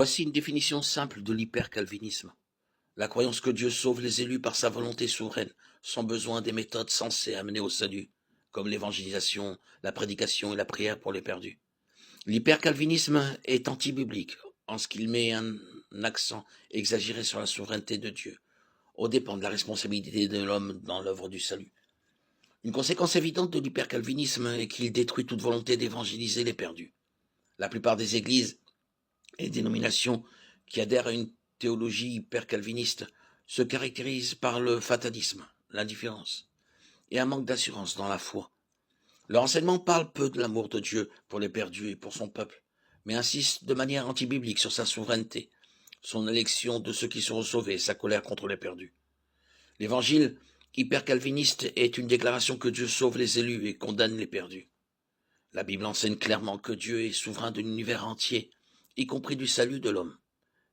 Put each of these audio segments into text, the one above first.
Voici une définition simple de l'hypercalvinisme. La croyance que Dieu sauve les élus par sa volonté souveraine, sans besoin des méthodes censées amener au salut, comme l'évangélisation, la prédication et la prière pour les perdus. L'hypercalvinisme est anti-biblique, en ce qu'il met un accent exagéré sur la souveraineté de Dieu, aux dépens de la responsabilité de l'homme dans l'œuvre du salut. Une conséquence évidente de l'hypercalvinisme est qu'il détruit toute volonté d'évangéliser les perdus. La plupart des églises et dénominations qui adhèrent à une théologie hyper-calviniste se caractérisent par le fatalisme, l'indifférence et un manque d'assurance dans la foi. Leur enseignement parle peu de l'amour de Dieu pour les perdus et pour son peuple, mais insiste de manière antibiblique sur sa souveraineté, son élection de ceux qui seront sauvés et sa colère contre les perdus. L'évangile hyper-calviniste est une déclaration que Dieu sauve les élus et condamne les perdus. La Bible enseigne clairement que Dieu est souverain de l'univers entier, y compris du salut de l'homme.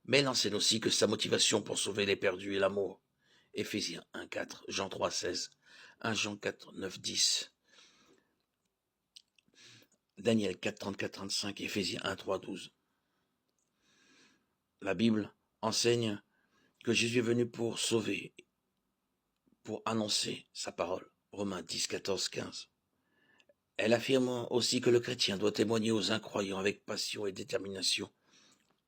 Mais elle enseigne aussi que sa motivation pour sauver les perdus est l'amour. Éphésiens 1,4, Jean 3,16, 1 Jean 4, 9, 10, Daniel 4, 34, 35, Éphésiens 1, 3, 12. La Bible enseigne que Jésus est venu pour sauver, pour annoncer sa parole. Romains 10, 14, 15. Elle affirme aussi que le chrétien doit témoigner aux incroyants avec passion et détermination.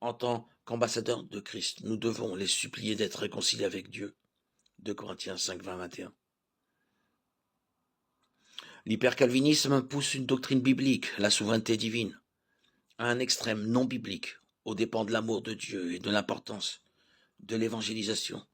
En tant qu'ambassadeurs de Christ, nous devons les supplier d'être réconciliés avec Dieu. 2 Corinthiens 5, 20, 21. L'hypercalvinisme pousse une doctrine biblique, la souveraineté divine, à un extrême non biblique, aux dépens de l'amour de Dieu et de l'importance de l'évangélisation.